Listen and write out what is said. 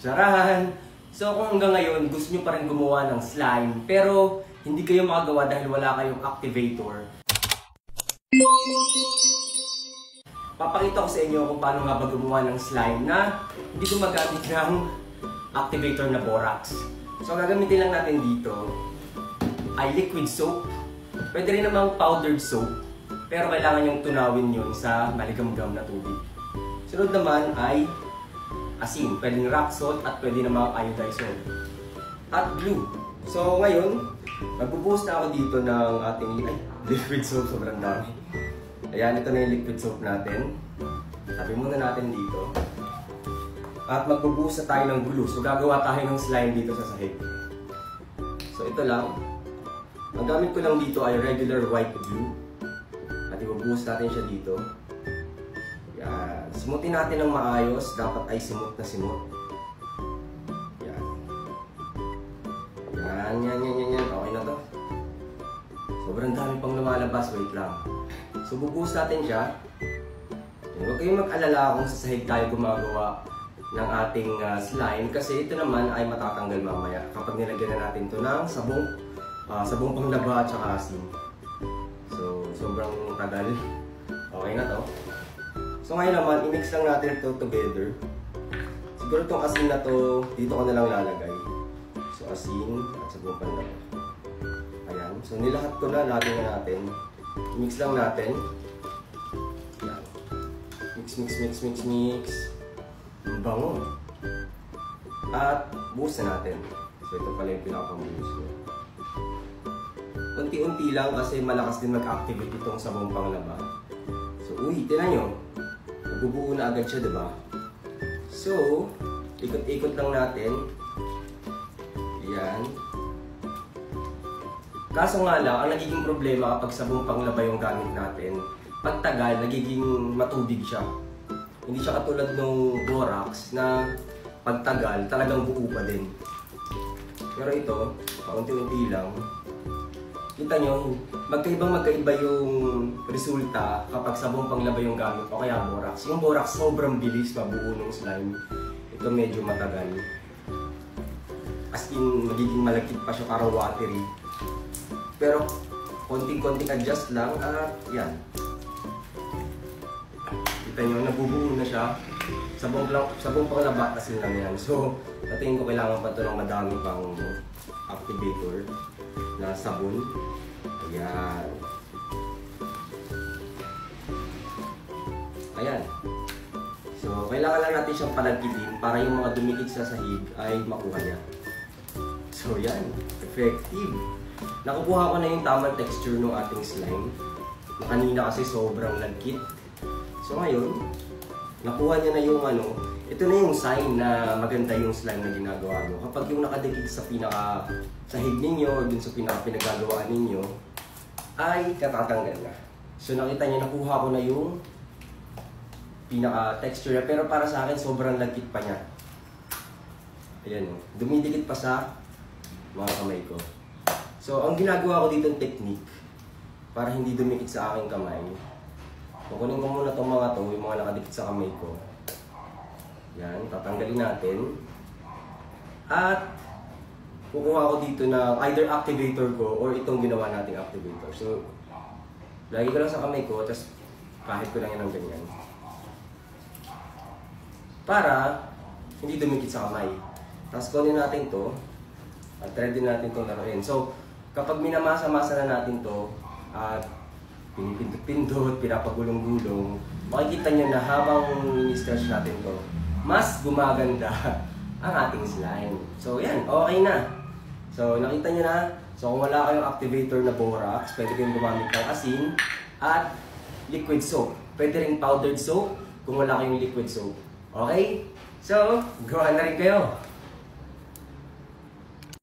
Charan! So kung hanggang ngayon gusto nyo pa rin gumawa ng slime pero hindi kayo makagawa dahil wala kayong activator, papakita ko sa inyo kung paano nga ba gumawa ng slime na hindi gumagamit ng activator na borax. So gagamitin lang natin dito ay liquid soap. Pwede rin namang powdered soap, pero kailangan yung tunawin yun sa maligamgam na tubig. Sunod naman ay asin, pwedeng rock salt at pwede namang iodized salt. At glue. So ngayon, magbubuhos na ako dito ng ating liquid soap, sobrang dami. Ayan, ito na yung liquid soap natin. Tabi muna natin dito. At magbubuhos na tayo ng glue. So gagawa tayo ng slime dito sa sahig. So ito lang. Ang gamit ko lang dito ay regular white glue. At ibubuhos natin siya dito. Yan. Smutin natin ng maayos. Dapat ay simot na simot. Yan. Yan. Okay na to. Sobrang dami pang lumalabas. Wait lang. So bubuhos natin siya. Huwag kayong mag-alala kung sa sahig tayo gumagawa ng ating slime. Kasi ito naman ay matatanggal mamaya. Kapag nilagyan na natin ito ng sabong panglaba at saka asin. So sobrang tagal. Okay na to. So ngayon naman, i-mix lang natin ito together. Siguro itong asin na to, dito ko na lang lalagay. So asin at sabong panlaba. Ayan. So nilahat ko na, lagay na natin. I-mix lang natin. Ayan. Mix. Ang bango. At buhos na natin. So ito pala yung pinakabuhos ko. Unti-unti lang kasi malakas din mag-activate itong sabong panglaba. So tinan nyo. Nagbubuo na agad siya, diba? So, ikot-ikot lang natin. Yan. Kaso nga lang, ang nagiging problema kapag sabong panglaba yung gamit natin, pagtagal, nagiging matubig siya. Hindi siya katulad ng borax na pagtagal, talagang buo pa din. Pero ito, paunti-unti lang. Kita nyo, magkaiba yung resulta kapag sabong panglaba yung gamit o kaya borax. Yung borax sobrang bilis mabuo ng slime. Ito medyo matagal. As in, magiging malakit pa siya para watery. Pero, konting-konting adjust lang at yan. Kita nyo, nabubuo na siya. Sabong panglaba, asin lang yan. So, natingin ko kailangan pa ito ng madami pang activator na sabon. Ayan. Ayan. So, kailangan lang natin siyang palagkitin para yung mga dumikit sa sahig ay makuha niya. So, yan. Effective. Nakukuha ko na yung tamang texture ng ating slime. Kanina kasi sobrang lagkit. So, ngayon, nakuha niya na yung ito na yung sign na maganda yung slime na ginagawa mo. Kapag yung nakadikit sa sahig ninyo, dun sa pinagagawaan ninyo, ay katatanggal na. So nakita niyo, nakuha ko na yung pinaka-texture niya. Pero para sa akin, sobrang lagkit pa niya. Ayan o. Dumidikit pa sa mga kamay ko. So ang ginagawa ko dito ng technique, para hindi dumikit sa aking kamay, kukunin ko muna itong mga to, yung mga nakadikit sa kamay ko. Yan, tatanggalin natin. At kukuha ko dito na either activator ko or itong ginawa nating activator. So, lagi ko lang sa kamay ko, tapos kahit ko lang yan ng ganyan. Para hindi dumikit sa kamay. Tapos kunin natin to at try din natin itong laruin. So, kapag minamasa-masa na natin to at pinipindot-pindot, pinapagulong-gulong, makikita nyo na habang ini-stretch natin to, mas gumaganda ang ating slime. So yan, okay na. So nakita nyo na. So kung wala kayong activator na borax, pwede kayong gumamit ng asin at liquid soap. Pwede rin powdered soap kung wala kayong liquid soap. Okay? So, gawa na rin kayo.